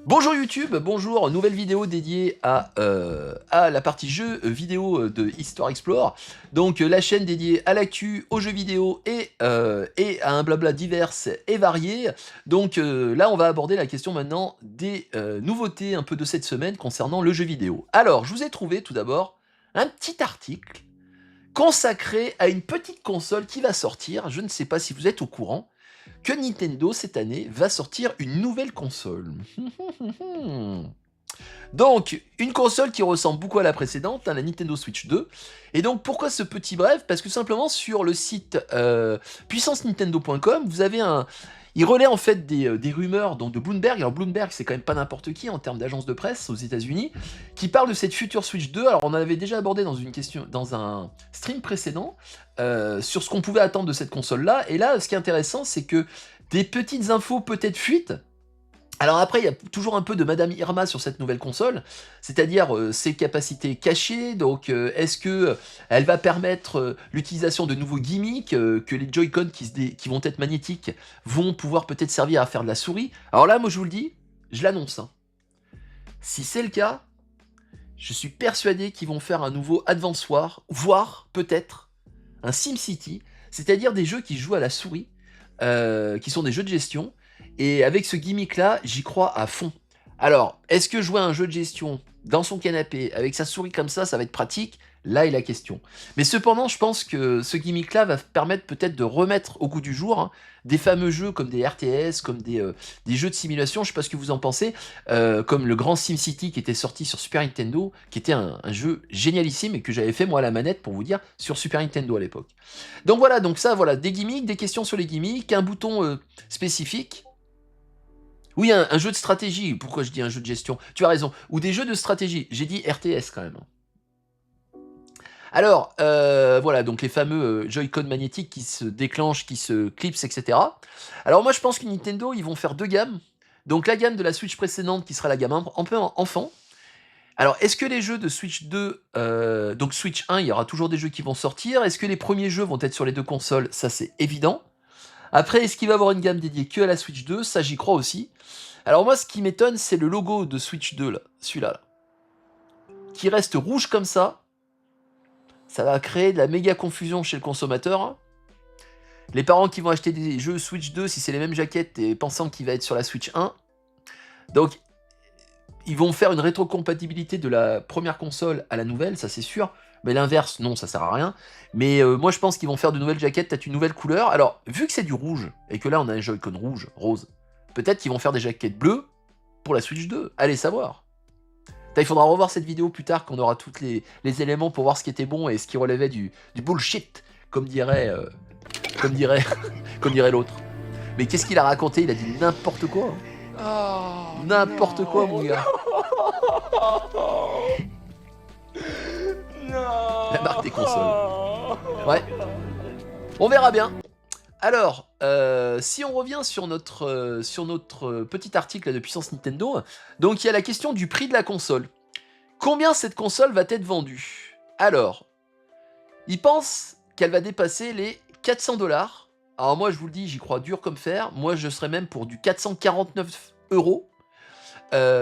Bonjour YouTube, bonjour, nouvelle vidéo dédiée à la partie jeux vidéo de Histoire Explore. Donc la chaîne dédiée à l'actu, aux jeux vidéo et à un blabla divers et varié. Donc là on va aborder la question maintenant des nouveautés un peu de cette semaine concernant le jeu vidéo. Alors je vous ai trouvé tout d'abord un petit article consacré à une petite console qui va sortir, je ne sais pas si vous êtes au courant, que Nintendo cette année va sortir une nouvelle console. Donc, une console qui ressemble beaucoup à la précédente, hein, la Nintendo Switch 2. Et donc, pourquoi ce petit bref? Parce que simplement, sur le site puissancenintendo.com, vous avez un... Il relaie en fait des rumeurs donc de Bloomberg. Alors Bloomberg, c'est quand même pas n'importe qui en termes d'agence de presse aux États-Unis, qui parle de cette future Switch 2. Alors on en avait déjà abordé dans une question, dans un stream précédent, sur ce qu'on pouvait attendre de cette console-là. Et là, ce qui est intéressant, c'est que des petites infos peut-être fuites. Alors après, il y a toujours un peu de Madame Irma sur cette nouvelle console, c'est-à-dire ses capacités cachées, donc est-ce que elle va permettre l'utilisation de nouveaux gimmicks, que les Joy-Con qui vont être magnétiques vont pouvoir peut-être servir à faire de la souris. Alors là, moi je vous le dis, je l'annonce, hein. Si c'est le cas, je suis persuadé qu'ils vont faire un nouveau Advance War, voire peut-être un SimCity, c'est-à-dire des jeux qui jouent à la souris, qui sont des jeux de gestion, et avec ce gimmick-là, j'y crois à fond. Alors, est-ce que jouer à un jeu de gestion dans son canapé, avec sa souris comme ça va être pratique? Là est la question. Mais cependant, je pense que ce gimmick-là va permettre peut-être de remettre au goût du jour, hein, des fameux jeux comme des RTS, comme des jeux de simulation, je sais pas ce que vous en pensez, comme le grand SimCity qui était sorti sur Super Nintendo, qui était un jeu génialissime et que j'avais fait moi à la manette, pour vous dire, sur Super Nintendo à l'époque. Donc voilà, voilà, des gimmicks, des questions sur les gimmicks, un bouton spécifique. Oui, un jeu de stratégie. Pourquoi je dis un jeu de gestion? Tu as raison. Ou des jeux de stratégie. J'ai dit RTS quand même. Alors, voilà, donc les fameux Joy-Con magnétiques qui se déclenchent, qui se clipsent, etc. Alors moi, je pense que Nintendo, ils vont faire deux gammes. Donc la gamme de la Switch précédente, qui sera la gamme un peu enfant. Alors, est-ce que les jeux de Switch 2, donc Switch 1, il y aura toujours des jeux qui vont sortir? Est-ce que les premiers jeux vont être sur les deux consoles? Ça, c'est évident. Après, est-ce qu'il va y avoir une gamme dédiée que à la Switch 2? Ça, j'y crois aussi. Alors moi, ce qui m'étonne, c'est le logo de Switch 2, là, celui-là, là, qui reste rouge comme ça. Ça va créer de la méga confusion chez le consommateur, hein. Les parents qui vont acheter des jeux Switch 2, si c'est les mêmes jaquettes, et pensant qu'il va être sur la Switch 1. Donc, ils vont faire une rétrocompatibilité de la première console à la nouvelle, ça c'est sûr. Mais l'inverse, non, ça sert à rien. Mais moi, je pense qu'ils vont faire de nouvelles jaquettes, peut-être une nouvelle couleur. Alors, vu que c'est du rouge, et que là, on a un Joy-Con rouge, rose, peut-être qu'ils vont faire des jaquettes bleues pour la Switch 2. Allez savoir. Il faudra revoir cette vidéo plus tard, quand on aura tous les éléments pour voir ce qui était bon et ce qui relevait du bullshit, comme dirait, comme dirait, comme dirait l'autre. Mais qu'est-ce qu'il a raconté? Il a dit n'importe quoi, hein. Oh, N'importe quoi, mon non. gars. Non. La marque des consoles. Ouais. On verra bien. Alors, si on revient sur notre petit article de Puissance Nintendo, donc il y a la question du prix de la console. Combien cette console va être vendue? Alors, ils pensent qu'elle va dépasser les 400$. Alors moi, je vous le dis, j'y crois dur comme fer. Moi, je serais même pour du 449€.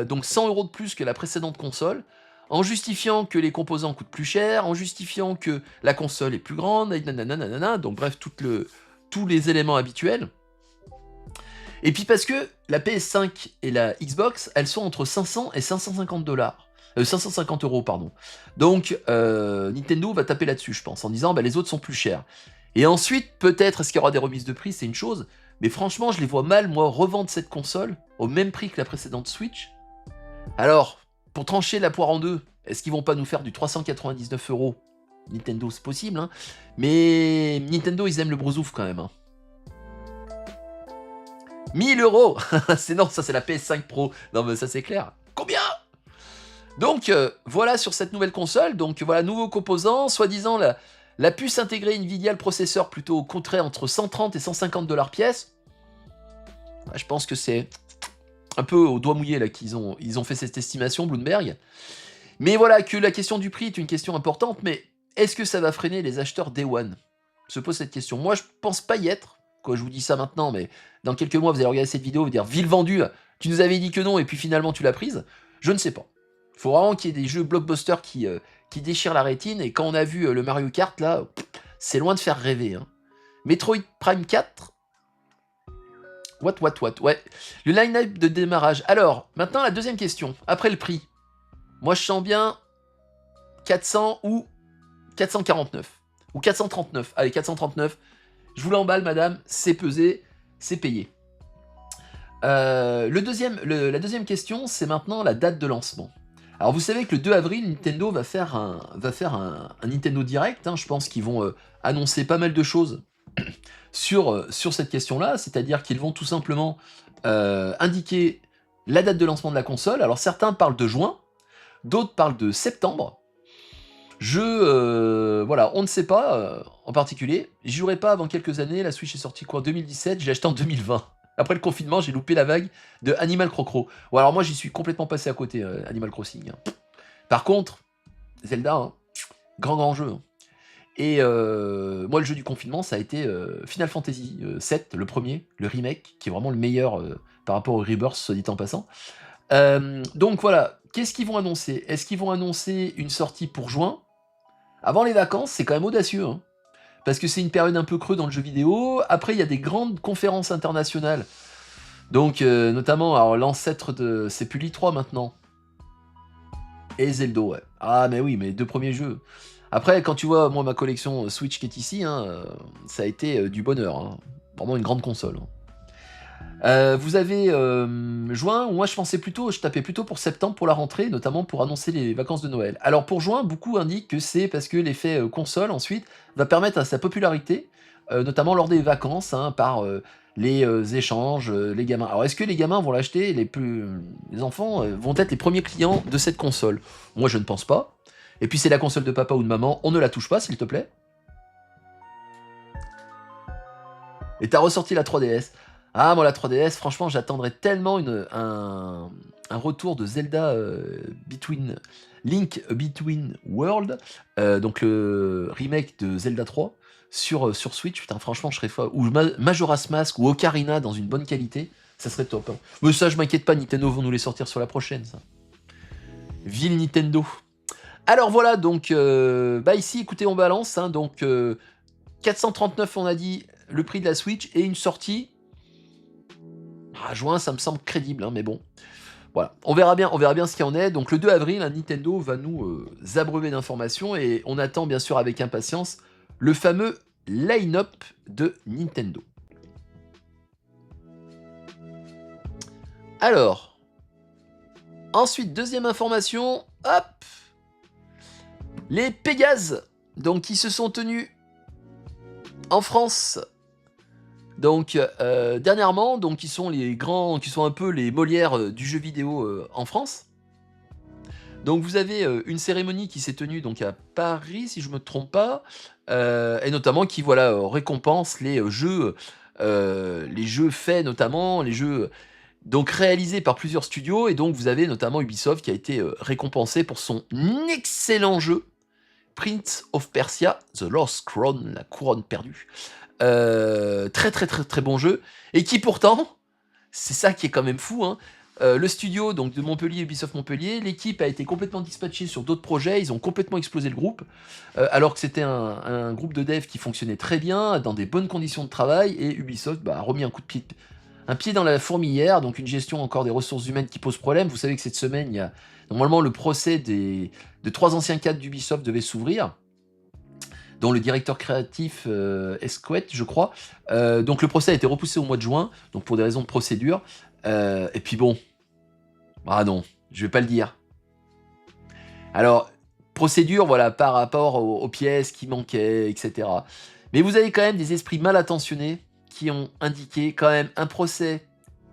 Donc 100€ de plus que la précédente console, en justifiant que les composants coûtent plus cher, en justifiant que la console est plus grande, et nanana, donc bref, tous les éléments habituels. Et puis parce que la PS5 et la Xbox, elles sont entre 500 et 550$. 550€, pardon. Donc Nintendo va taper là-dessus, je pense, en disant bah, les autres sont plus chers. Et ensuite, peut-être, est-ce qu'il y aura des remises de prix, c'est une chose, mais franchement, je les vois mal, moi, revendre cette console au même prix que la précédente Switch. Alors, pour trancher la poire en deux, est-ce qu'ils vont pas nous faire du 399€? Nintendo, c'est possible, hein. Mais Nintendo, ils aiment le brousouf quand même, hein. 1000€. C'est non, ça c'est la PS5 Pro. Non mais ça c'est clair. Combien? Donc voilà sur cette nouvelle console. Donc voilà, nouveau composant, soi-disant la puce intégrée Nvidia, le processeur plutôt au contraire entre 130 et 150$ pièce. Je pense que c'est un peu au doigt mouillé là qu'ils ont fait cette estimation, Bloomberg. Mais voilà, que la question du prix est une question importante, mais est-ce que ça va freiner les acheteurs Day One? Se pose cette question. Moi, je pense pas y être. Quoi, je vous dis ça maintenant, mais dans quelques mois, vous allez regarder cette vidéo, vous dire ville vendue, tu nous avais dit que non, et puis finalement tu l'as prise. Je ne sais pas. Il faut vraiment qu'il y ait des jeux blockbusters qui déchirent la rétine, et quand on a vu le Mario Kart, là, c'est loin de faire rêver. Hein. Metroid Prime 4. What, ouais. Le line-up de démarrage. Alors, maintenant la deuxième question. Après le prix. Moi, je sens bien 400 ou 449. Ou 439. Allez, 439. Je vous l'emballe, madame. C'est pesé. C'est payé. La deuxième question, c'est maintenant la date de lancement. Alors, vous savez que le 2 avril, Nintendo va faire un Nintendo Direct. Hein. Je pense qu'ils vont annoncer pas mal de choses sur cette question-là. C'est-à-dire qu'ils vont tout simplement indiquer la date de lancement de la console. Alors, certains parlent de juin. D'autres parlent de septembre. Voilà, on ne sait pas en particulier. J'y jouerai pas avant quelques années. La Switch est sortie quoi en 2017, j'ai acheté en 2020. Après le confinement, j'ai loupé la vague de Animal Crossing. Bon, alors moi, j'y suis complètement passé à côté, Animal Crossing. Hein. Par contre, Zelda, hein, grand jeu. Hein. Et moi, le jeu du confinement, ça a été Final Fantasy VII, le premier, le remake, qui est vraiment le meilleur par rapport au Rebirth, soit dit en passant. Donc voilà, qu'est-ce qu'ils vont annoncer? Est-ce qu'ils vont annoncer une sortie pour juin? Avant les vacances, c'est quand même audacieux, hein, parce que c'est une période un peu creux dans le jeu vidéo. Après, il y a des grandes conférences internationales, donc notamment, alors l'ancêtre de... C'est plus l'I3 maintenant. Et Zelda, ouais. Ah mais oui, mais deux premiers jeux. Après, quand tu vois, moi, ma collection Switch qui est ici, hein, ça a été du bonheur. Hein. Vraiment une grande console. Hein. Vous avez juin, moi je tapais plutôt pour septembre pour la rentrée, notamment pour annoncer les vacances de Noël. Alors pour juin, beaucoup indiquent que c'est parce que l'effet console ensuite va permettre à sa popularité, notamment lors des vacances, hein, par les échanges, les gamins. Alors est-ce que les gamins vont l'acheter, les enfants vont être les premiers clients de cette console? Moi je ne pense pas. Et puis c'est la console de papa ou de maman, on ne la touche pas s'il te plaît. Et t'as ressorti la 3DS. Ah, moi, la 3DS, franchement, j'attendrais tellement un retour de Zelda Link Between World, donc le remake de Zelda 3 sur Switch. Putain, franchement, je serais fou. Ou Majora's Mask ou Ocarina dans une bonne qualité, ça serait top. Hein. Mais ça, je m'inquiète pas, Nintendo vont nous les sortir sur la prochaine, ça. Ville Nintendo. Alors voilà, donc, ici, écoutez, on balance. Hein, donc, 439, on a dit, le prix de la Switch, et une sortie. Ah, juin, ça me semble crédible, hein, mais bon. Voilà, on verra bien ce qu'il y en est. Donc le 2 avril, hein, Nintendo va nous abreuver d'informations et on attend bien sûr avec impatience le fameux line-up de Nintendo. Alors, ensuite, deuxième information, hop, les Pégases, donc qui se sont tenus en France. Donc dernièrement, donc qui sont un peu les Molières du jeu vidéo en France. Donc vous avez une cérémonie qui s'est tenue donc à Paris, si je me trompe pas, et notamment qui récompense les jeux faits notamment, les jeux donc réalisés par plusieurs studios, et donc vous avez notamment Ubisoft qui a été récompensé pour son excellent jeu Prince of Persia: The Lost Crown, la couronne perdue. Très bon jeu, et qui pourtant, c'est ça qui est quand même fou, hein, le studio donc de Montpellier, Ubisoft Montpellier, l'équipe a été complètement dispatchée sur d'autres projets, ils ont complètement explosé le groupe, alors que c'était un groupe de dev qui fonctionnait très bien, dans des bonnes conditions de travail, et Ubisoft a remis un pied dans la fourmilière, donc une gestion encore des ressources humaines qui pose problème. Vous savez que cette semaine, il y a normalement le procès de 3 anciens cadres d'Ubisoft devait s'ouvrir, dont le directeur créatif Esquet, je crois. Donc le procès a été repoussé au mois de juin, donc pour des raisons de procédure. Et puis bon, ah non, je vais pas le dire. Alors, procédure, voilà, par rapport aux pièces qui manquaient, etc. Mais vous avez quand même des esprits mal intentionnés qui ont indiqué quand même un procès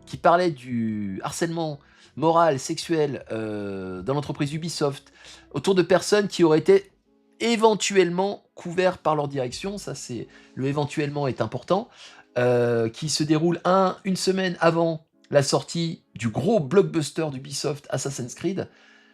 qui parlait du harcèlement moral, sexuel dans l'entreprise Ubisoft, autour de personnes qui auraient été éventuellement couverts par leur direction, ça c'est le éventuellement est important, qui se déroule une semaine avant la sortie du gros blockbuster d'Ubisoft Assassin's Creed.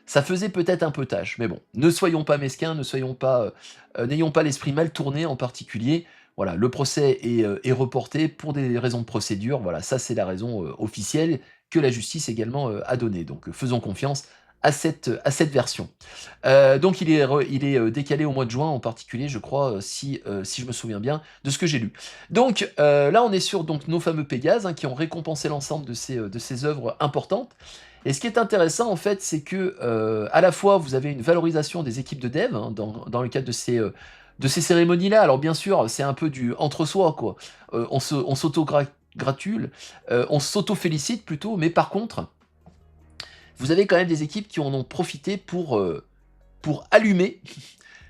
Ça faisait peut-être un peu tâche, mais bon, ne soyons pas mesquins, n'ayons pas l'esprit mal tourné en particulier. voilà, le procès est reporté pour des raisons de procédure. Voilà, ça c'est la raison officielle que la justice également a donnée. Donc faisons confiance à cette version. Donc il est décalé au mois de juin en particulier, je crois, si je me souviens bien de ce que j'ai lu. Donc là, on est sur donc, nos fameux Pégases qui ont récompensé l'ensemble de ces œuvres importantes. Et ce qui est intéressant, en fait, c'est que à la fois, vous avez une valorisation des équipes de dev dans le cadre de ces cérémonies-là. Alors bien sûr, c'est un peu du entre-soi, quoi. On s'auto-gratule, on s'auto-félicite plutôt, mais par contre, vous avez quand même des équipes qui en ont profité pour allumer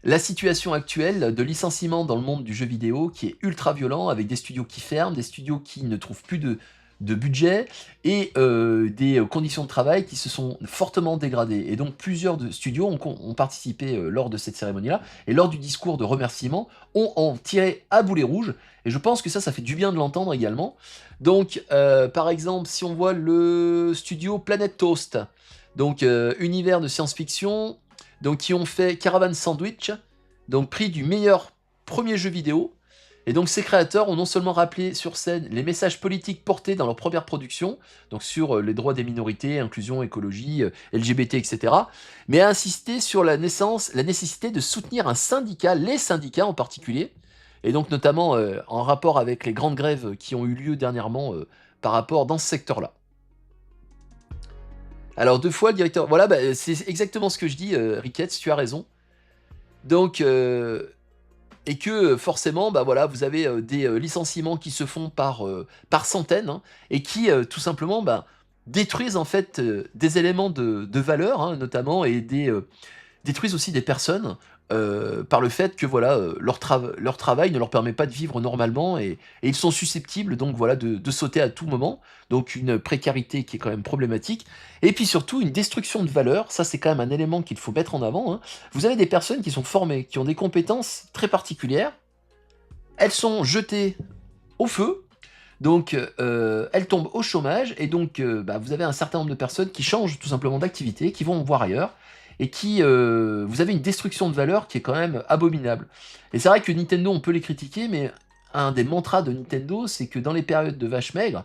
la situation actuelle de licenciement dans le monde du jeu vidéo qui est ultra violent, avec des studios qui ferment, des studios qui ne trouvent plus de budget et des conditions de travail qui se sont fortement dégradées. Et donc plusieurs studios ont participé lors de cette cérémonie-là, et lors du discours de remerciement, ont en tiré à boulet rouge, et je pense que ça fait du bien de l'entendre également. Donc par exemple, si on voit le studio Planet Toast, donc univers de science-fiction, donc qui ont fait Caravan Sandwich, donc prix du meilleur premier jeu vidéo. Et donc ces créateurs ont non seulement rappelé sur scène les messages politiques portés dans leur première production, donc sur les droits des minorités, inclusion, écologie, LGBT, etc., mais a insisté sur la nécessité de soutenir un syndicat, les syndicats en particulier, et donc notamment en rapport avec les grandes grèves qui ont eu lieu dernièrement par rapport dans ce secteur-là. Alors deux fois le directeur... Voilà, bah, c'est exactement ce que je dis, Ricketts, tu as raison. Donc, et que forcément, bah voilà, vous avez des licenciements qui se font par centaines, et qui tout simplement bah, détruisent en fait des éléments de valeur, notamment, et détruisent aussi des personnes par le fait que voilà, leur travail ne leur permet pas de vivre normalement, et ils sont susceptibles donc voilà de sauter à tout moment, donc une précarité qui est quand même problématique, et puis surtout une destruction de valeur. Ça c'est quand même un élément qu'il faut mettre en avant. Vous avez des personnes qui sont formées, qui ont des compétences très particulières, elles sont jetées au feu, donc elles tombent au chômage, et donc bah, vous avez un certain nombre de personnes qui changent tout simplement d'activité, qui vont voir ailleurs, et qui... vous avez une destruction de valeur qui est quand même abominable. Et c'est vrai que Nintendo, on peut les critiquer, mais un des mantras de Nintendo, c'est que dans les périodes de vaches maigres,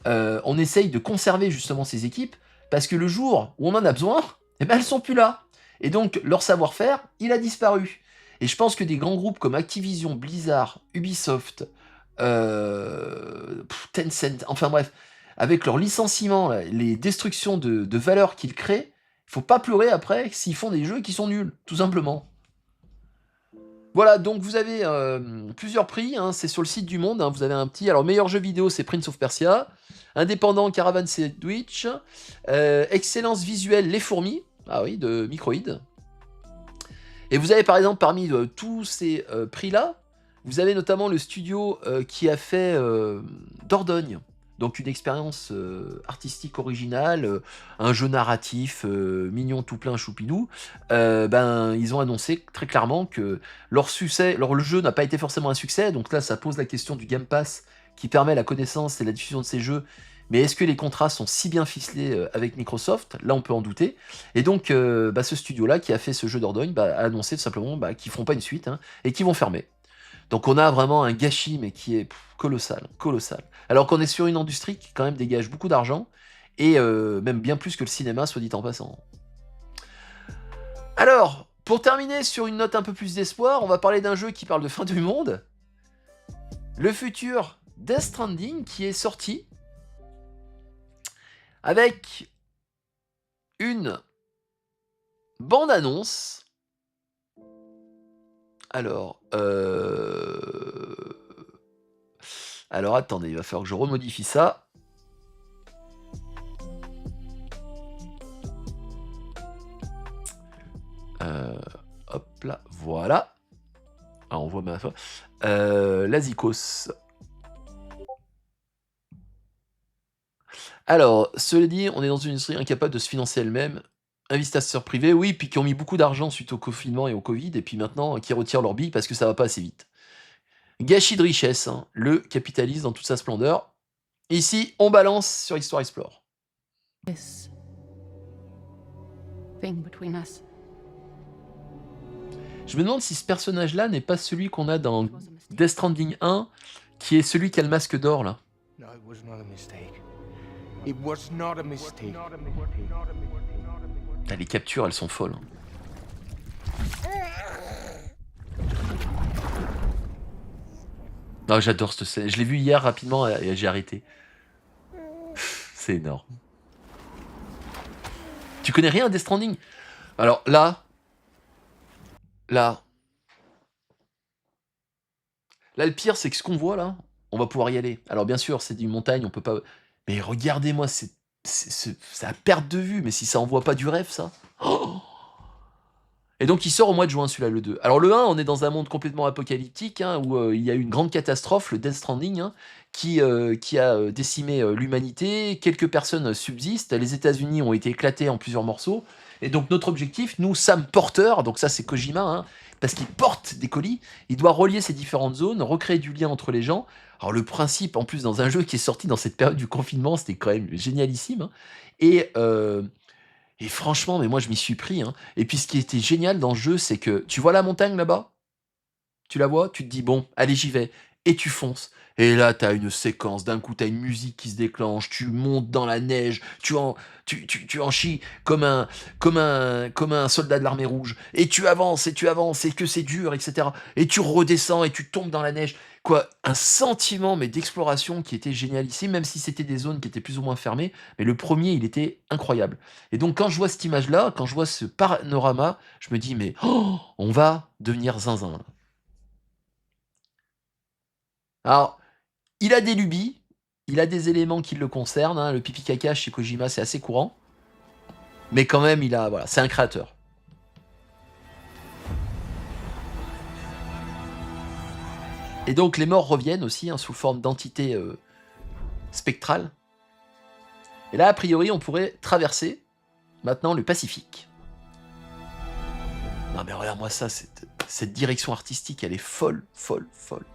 on essaye de conserver justement ces équipes, parce que le jour où on en a besoin, eh ben elles sont plus là. Et donc leur savoir-faire, il a disparu. Et je pense que des grands groupes comme Activision, Blizzard, Ubisoft, Tencent, enfin bref, avec leurs licenciements, là, les destructions de valeurs qu'ils créent, il faut pas pleurer après s'ils font des jeux qui sont nuls, tout simplement. Voilà, donc vous avez plusieurs prix, c'est sur le site du Monde, vous avez un petit... Alors, meilleur jeu vidéo, c'est Prince of Persia, indépendant, Caravan Sandwich, excellence visuelle, Les Fourmis, ah oui, de Microïd. Et vous avez par exemple, parmi tous ces prix-là, vous avez notamment le studio qui a fait Dordogne, donc une expérience artistique originale, un jeu narratif mignon tout plein choupidou. Ben, ils ont annoncé très clairement que leur le jeu n'a pas été forcément un succès, donc là ça pose la question du Game Pass qui permet la connaissance et la diffusion de ces jeux. Mais est-ce que les contrats sont si bien ficelés avec Microsoft? Là, on peut en douter. Et donc, bah, ce studio-là, qui a fait ce jeu d'Ordogne, bah, a annoncé tout simplement bah, qu'ils feront pas une suite, et qu'ils vont fermer. Donc on a vraiment un gâchis, mais qui est colossal, colossal. Alors qu'on est sur une industrie qui quand même dégage beaucoup d'argent, et même bien plus que le cinéma, soit dit en passant. Alors, pour terminer sur une note un peu plus d'espoir, on va parler d'un jeu qui parle de fin du monde. Le futur Death Stranding, qui est sorti avec une bande-annonce. Alors, attendez, il va falloir que je remodifie ça. Hop là, voilà. Ah, on voit ma foi. Lazikos. Alors, cela dit, on est dans une industrie incapable de se financer elle-même. Investisseurs privés, oui, puis qui ont mis beaucoup d'argent suite au confinement et au Covid, et puis maintenant qui retirent leur bille parce que ça va pas assez vite. Gâchis de richesse, le capitalisme dans toute sa splendeur. Ici, on balance sur Histoire Explore. This thing between us. Je me demande si ce personnage-là n'est pas celui qu'on a dans Death Stranding 1, qui est celui qui a le masque d'or, là. No, it was not a mistake. It was not a mistake. Ah, les captures, elles sont folles. Non, j'adore cette scène. Je l'ai vu hier rapidement et j'ai arrêté. C'est énorme. Tu connais rien à Death Stranding? Alors là, le pire, c'est que ce qu'on voit là, on va pouvoir y aller. Alors bien sûr, c'est une montagne, on peut pas. Mais regardez-moi, c'est à perte de vue. Mais si ça envoie pas du rêve, ça. Oh, et donc il sort au mois de juin, celui-là, le 2. Alors le 1, on est dans un monde complètement apocalyptique, hein, où il y a eu une grande catastrophe, le Death Stranding, hein, qui a décimé l'humanité. Quelques personnes subsistent. Les États-Unis ont été éclatés en plusieurs morceaux. Et donc notre objectif, nous, Sam Porter, donc ça c'est Kojima, hein, parce qu'il porte des colis, il doit relier ces différentes zones, recréer du lien entre les gens. Alors le principe, en plus, dans un jeu qui est sorti dans cette période du confinement, c'était quand même génialissime, hein. Et... Et franchement, mais moi je m'y suis pris, hein. Et puis ce qui était génial dans le jeu, c'est que tu vois la montagne là-bas? Tu la vois? Tu te dis, bon, allez, j'y vais. Et tu fonces. Et là, t'as une séquence. D'un coup, t'as une musique qui se déclenche. Tu montes dans la neige. Tu en chies comme un soldat de l'armée rouge. Et tu avances, et tu avances, et que c'est dur, etc. Et tu redescends, et tu tombes dans la neige. Quoi, un sentiment, mais d'exploration qui était génial ici, même si c'était des zones qui étaient plus ou moins fermées. Mais le premier, il était incroyable. Et donc, quand je vois cette image-là, quand je vois ce panorama, je me dis, mais oh, on va devenir zinzin, là. Alors, il a des lubies, il a des éléments qui le concernent, hein. Le pipi caca chez Kojima, c'est assez courant. Mais quand même, voilà, c'est un créateur. Et donc, les morts reviennent aussi, hein, sous forme d'entité spectrale. Et là, a priori, on pourrait traverser maintenant le Pacifique. Non mais regarde-moi ça, cette direction artistique, elle est folle, folle, folle.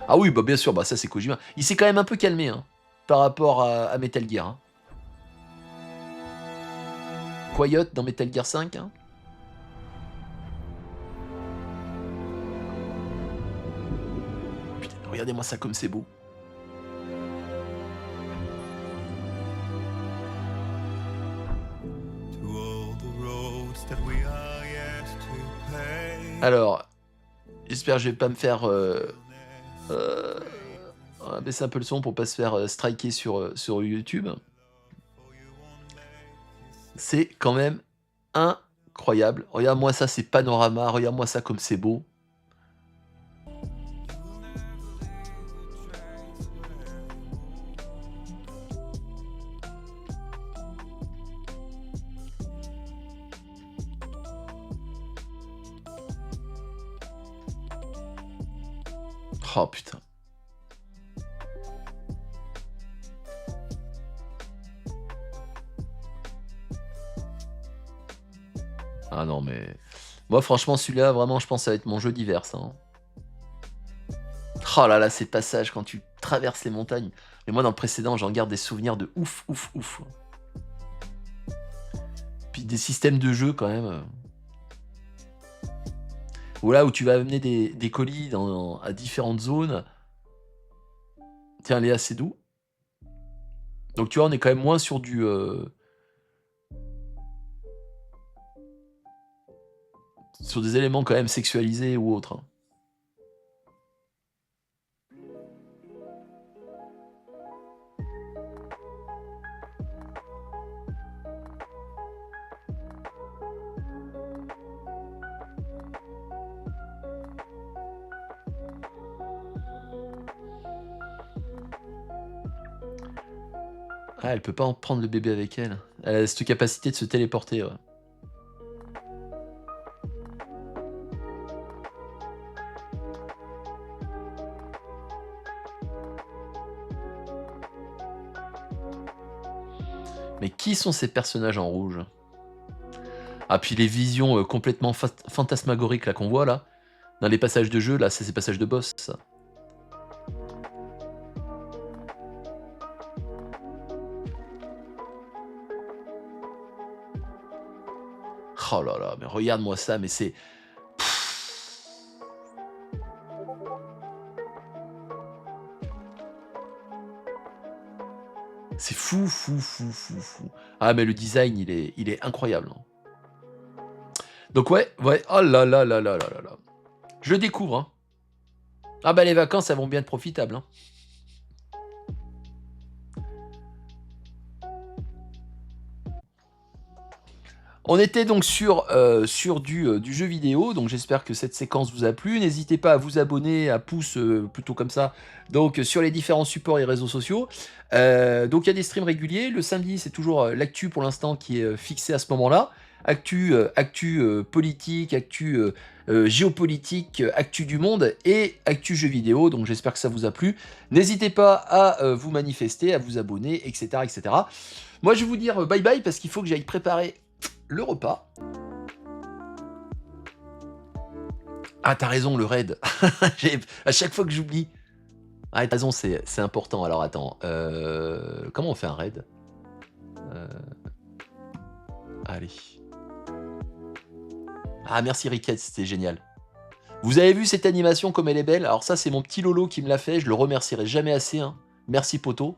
Ah oui, bah bien sûr, bah ça c'est Kojima. Il s'est quand même un peu calmé, hein, par rapport à Metal Gear, hein. Quiet dans Metal Gear 5, hein. Putain, regardez-moi ça comme c'est beau. Alors, j'espère que je vais pas me faire... on va baisser un peu le son pour pas se faire striker sur YouTube. C'est quand même incroyable. Regarde-moi ça, c'est panorama. Regarde-moi ça comme c'est beau. Oh putain. Ah non mais... Moi franchement celui-là, vraiment je pense que ça va être mon jeu d'hiver ça, hein. Oh là là, ces passages quand tu traverses les montagnes. Mais moi dans le précédent, j'en garde des souvenirs de ouf, ouf, ouf. Puis des systèmes de jeu quand même. Ou là où tu vas amener des colis à différentes zones. Tiens, Léa, c'est doux. Donc tu vois, on est quand même moins sur du... sur des éléments quand même sexualisés ou autres, hein. Ah, elle peut pas en prendre le bébé avec elle. Elle a cette capacité de se téléporter, ouais. Mais qui sont ces personnages en rouge? Ah, puis les visions complètement fantasmagoriques là qu'on voit là, dans les passages de jeu, là, c'est ces passages de boss, ça. Oh là là, mais regarde-moi ça, mais c'est... C'est fou, fou, fou, fou, fou. Ah, mais le design, il est incroyable. Hein. Donc ouais, ouais, oh là là là là là là là. Je le découvre. Hein. Ah bah les vacances, elles vont bien être profitables. Hein. On était donc sur du jeu vidéo, donc j'espère que cette séquence vous a plu. N'hésitez pas à vous abonner, à pouce plutôt comme ça, donc sur les différents supports et réseaux sociaux. Donc il y a des streams réguliers. Le samedi, c'est toujours l'actu pour l'instant qui est fixé à ce moment-là. Actu politique, actu géopolitique, actu du monde et actu jeux vidéo. Donc j'espère que ça vous a plu. N'hésitez pas à vous manifester, à vous abonner, etc., etc. Moi, je vais vous dire bye bye parce qu'il faut que j'aille préparer le repas. Ah, t'as raison, le raid. À chaque fois que j'oublie. Ah, t'as raison, c'est important. Alors, attends. Comment on fait un raid Allez. Ah, merci Riquette, c'était génial. Vous avez vu cette animation comme elle est belle? Alors ça, c'est mon petit Lolo qui me l'a fait. Je le remercierai jamais assez. Hein. Merci, poto.